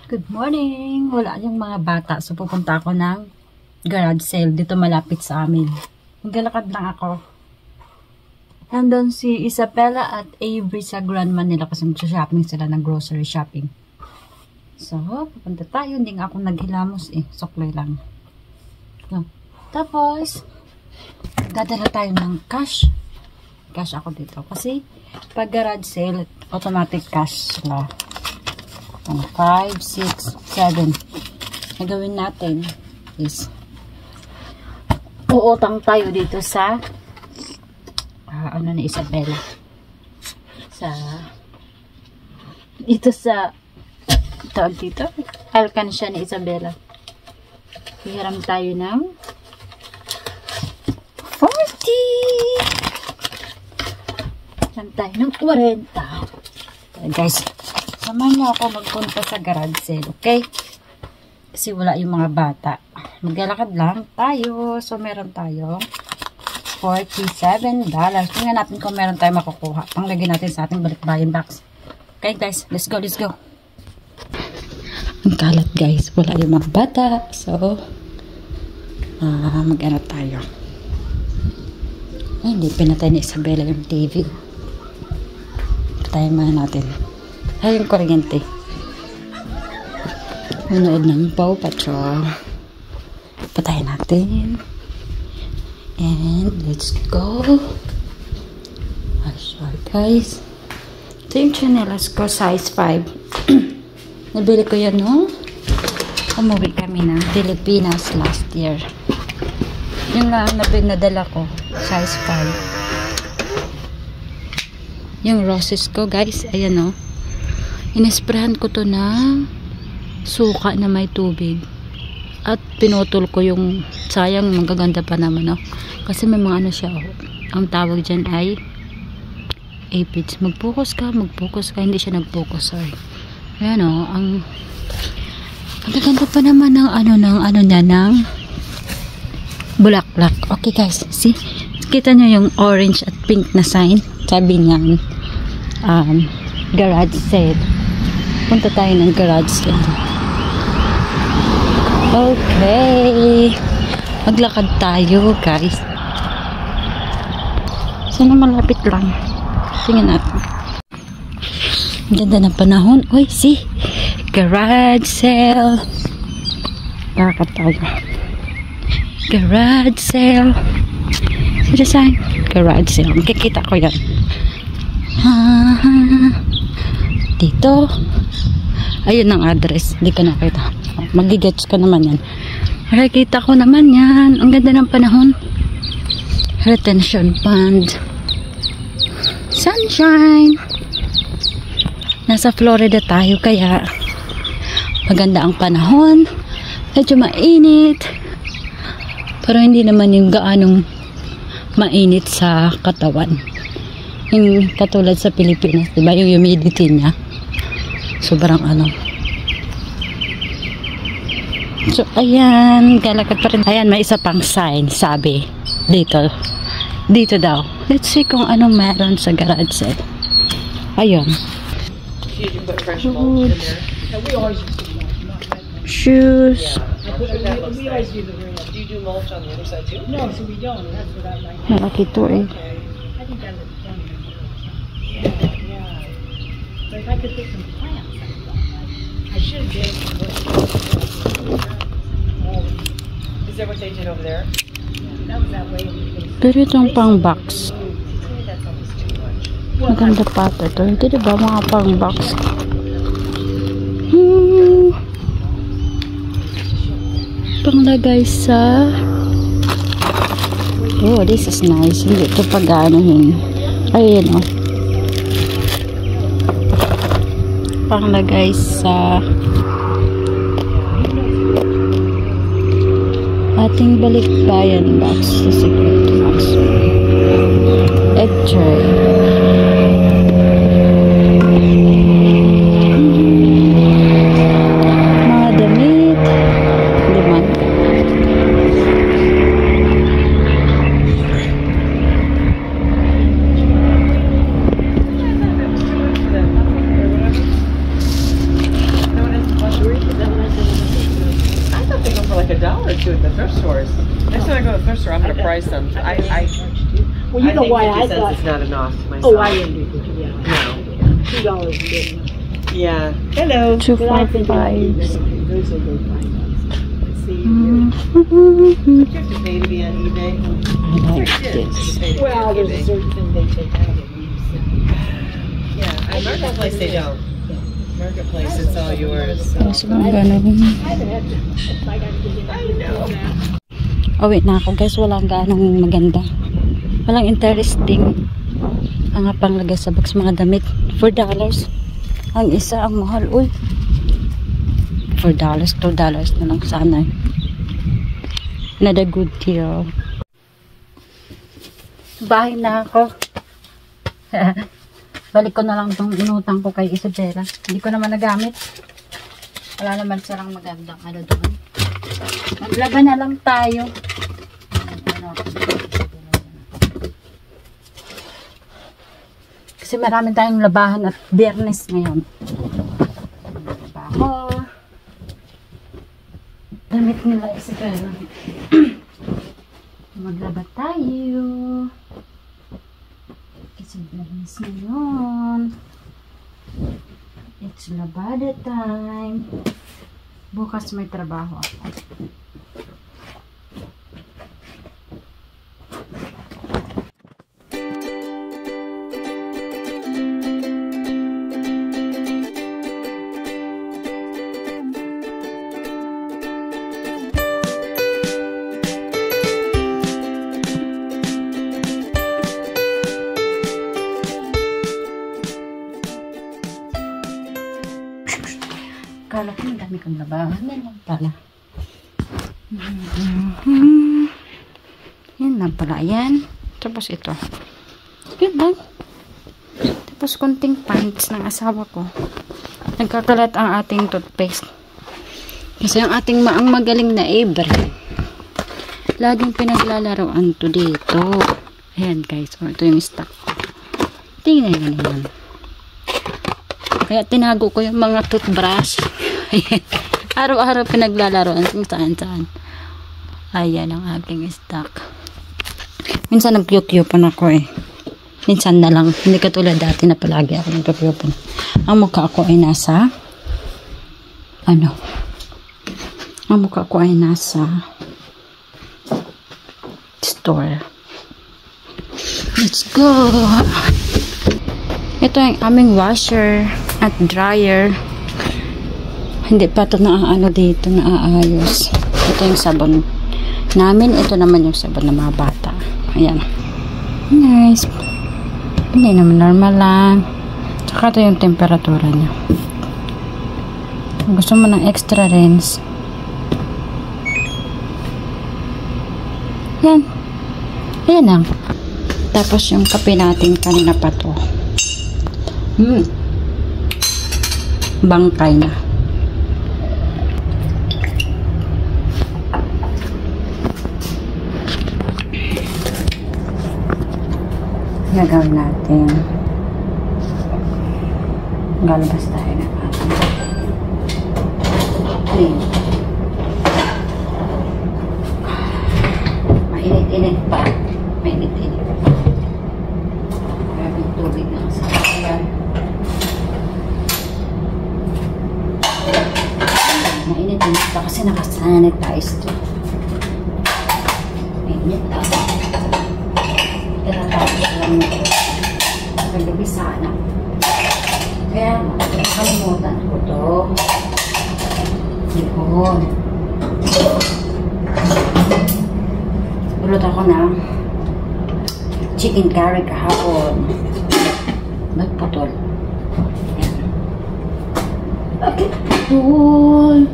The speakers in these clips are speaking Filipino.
Good morning! Wala yung mga bata. So, pupunta ako ng garage sale dito malapit sa amin. Maglalakad lang ako. Nandun si Isabella at Avery sa grandma nila kasi mag-shopping sila ng grocery shopping. So, pupunta tayo. Hindi nga ako naghilamos eh. Suklay lang. So, tapos, dadala tayo ng cash. Cash ako dito. Kasi, pag garage sale, automatic cash sila. 5, 6, 7. Ang gawin natin is uutang tayo dito sa ano ni Isabella dito sa tawag dito alkansya ni Isabella. Hiram tayo ng 40. Hiram tayo ng 40. Guys, samahan niyo ako magpunta sa garage sale, okay? Kasi wala yung mga bata. Maglalakad lang tayo. So, meron tayo $47. Tingnan natin kung meron tayo makukuha. Panglagay natin sa ating balikbayan box. Okay, guys? Let's go, let's go. Ang kalat, guys. Wala yung mga bata. So, mag-ano tayo. Ay, hindi. Pinatay ni Isabella yung TV. Patayin muna natin. Ay, yung kuryente. Manood ng Paw Patrol. Patayin natin. And let's go. Sorry guys. Ito yung chanelas ko, size 5. Nabili ko yan nung umuwi kami ng Pilipinas last year. Yung lang nadala ko, size 5. Yung roses ko guys, ayan o. Inesprahan ko to ng suka na may tubig at pinutol ko yung sayang magaganda pa naman no? Kasi may mga ano siya ang tawag dyan ay aphids. Mag-focus ka, hindi siya nag-focus, sorry. Ayan o, ang ganda pa naman ng ano niya ng bulaklak. Okay guys, see, kita nyo yung orange at pink na sign, sabi niyan garage sale. Punta tayo ng garage sale. Okay. Maglakad tayo, guys. Sana malapit lang. Tingnan natin. Ganda ng panahon. Uy, see? Garage sale. Lakad tayo. Garage sale. What is that? Garage sale. Makikita ko yan. Dito. Ayun ang address. Hindi ka nakita. Magigets ka naman yan. Makikita ko naman yan. Ang ganda ng panahon. Retention pond. Sunshine. Nasa Florida tayo kaya maganda ang panahon. Medyo mainit. Pero hindi naman yung gaanong mainit sa katawan. Yung katulad sa Pilipinas. Diba yung humidity niya? Sobrang ano. So, ayan. Galakad pa rin. Ayan, may isa pang sign. Sabi, dito. Dito daw. Let's see kung anong meron sa garage sale. Ayun. Shoes. Malaki to eh. If I could put some plants, I should be able to. Is that what they did over there? Yeah, that was that way. Pero itong pang box. Maganda pa ito. Hindi diba mga pang box? Panglagay sa oh, this is nice. Hindi ito pag-aanohin. Ayun o. Panglagay sa ating balikbayan box sa secret box. Egg tray. Mga damit. Liman. or two at the thrift stores. Next time I go to the thrift store, I'm going to price them. Well, you know think why 50 I cents thought. is not enough myself. Oh, I didn't do it. Yeah. No. $2 is good enough. Yeah. Hello. But I think those are good finds. Let's see. Did you have to pay to be on eBay? I like this. Well, there's a certain thing they take out of it. Yeah. On Marketplace, they don't. Marketplace, it's all yours. So. Kaso lang ganun. I haven't had to. I got to get it. I know. Oh wait na ako guys, walang ganong maganda. Walang interesting ang panglagay sa box mga damit. $4. Ang isa, ang mahal. Uy. $4, $2 na lang sana. Not a good deal. Bahay na ako. Balik ko na lang itong inutang ko kay Isabela. Hindi ko naman nagamit. Wala naman silang magandang ano doon. Maglaban na lang tayo. Kasi marami tayong labahan at biyernes ngayon. Labaho. Damit nila Isabela. Maglaba tayo. It's biyernes ngayon. It's labada time. Bukas may trabaho ako. Kala ko ang dami kong labahan. Yan lang pala. Yan lang pala. Yan. Tapos ito. Yun lang. Tapos konting pants ng asawa ko. Nagkakalat ang ating toothpaste. Kasi ang ating maang magaling na Avery. Laging pinaglalaroan to dito. Ayan guys. So, ito yung stock ko. Tingnan nyo naman. Kaya tinago ko yung mga toothbrush. Araw-araw pinaglalaroan kung saan-saan. Ayan ang aking stock. Minsan nag-yukyupan ako eh. Minsan na lang. Hindi katulad dati na palagi ako nag-yukyupan. Ang mukha ko ay nasa ang mukha ko ay nasa store. Let's go! Ito yung aming washer at dryer. Hindi pa ito naaano dito, naaayos. Ito yung sabon namin. Ito naman yung sabon ng mga bata. Ayan. Nice. Hindi naman normal lang. Tsaka ito yung temperatura niya. Kung gusto mo ng extra rinse. Yan. Ayan lang. Tapos yung kape natin kanina pa to. Bangkay na. Gagawin natin. Galabas tayo na ating clean. Mainit-init pa. Mainit-init pa. Grabe tubig na sa kasalan. Mainit-init pa kasi nakasanitize to. Mainit pa. Tinatapos lang ito. Nagabi sana. Kaya nakalimutan ko to. Yun. Ulot ako ng chicken curry kahapon. Ba't putol? Yan. Bakit putol?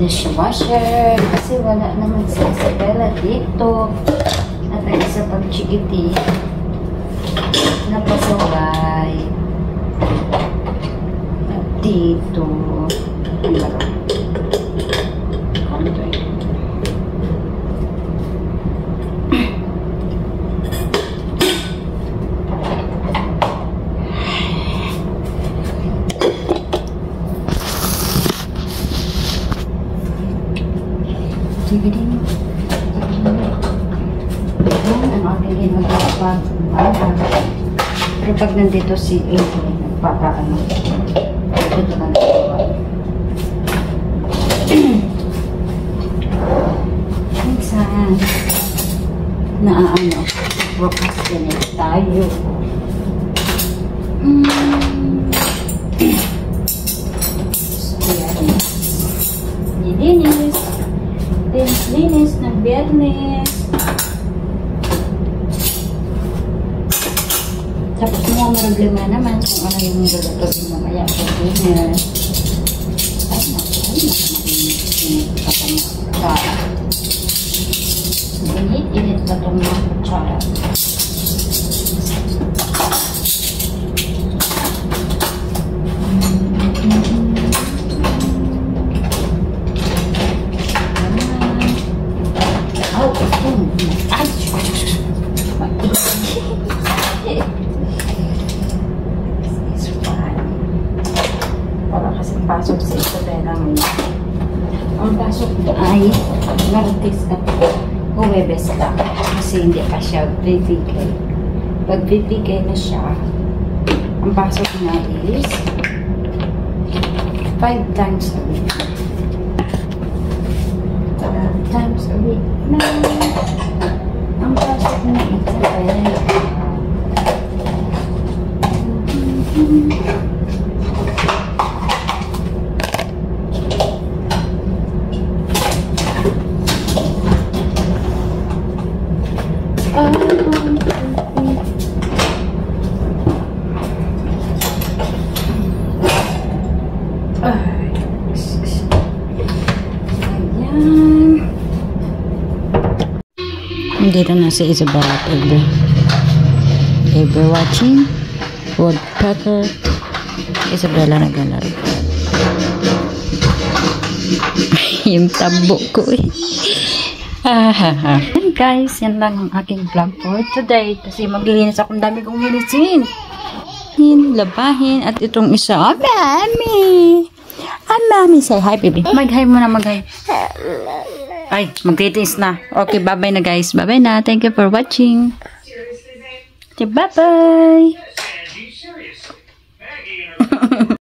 Dishwasher. Kasi wala naman si Isabela dito. At ang isa pang chikiti napasaway at dito ang laro. hindi magpapag. Pero pag nandito si April, nagpapa-ano. Ito na nagawa. Minsan, naaano, procrastinate tayo. Linis. Linis ng Biyernes. Tapos mo ang problema naman kung ano yung lulutuin mamaya sa dinner. Ay, init pa itong mga kutsara. Pasok sa Isabela ngayon. Ang pasok ay Martes at Huwebes lang kasi hindi pa siya bibigay. Pag bibigay na siya, ang pasok na is 5 times a week. 5 times a week na ang pasok na Isabela. Dito na si Isabella at Avery watching woodpecker. Isabella naglalaro. Yung tabo ko eh. And guys, yan lang ang aking vlog for today. Kasi maglilinis akong dami kong linisin. Labahin. At itong isa, mami. Mami, say hi, baby. Mag-hi muna, mag-hi. Ay, magtitiis na. Okay, bye-bye na guys. Bye-bye na. Thank you for watching. Bye-bye.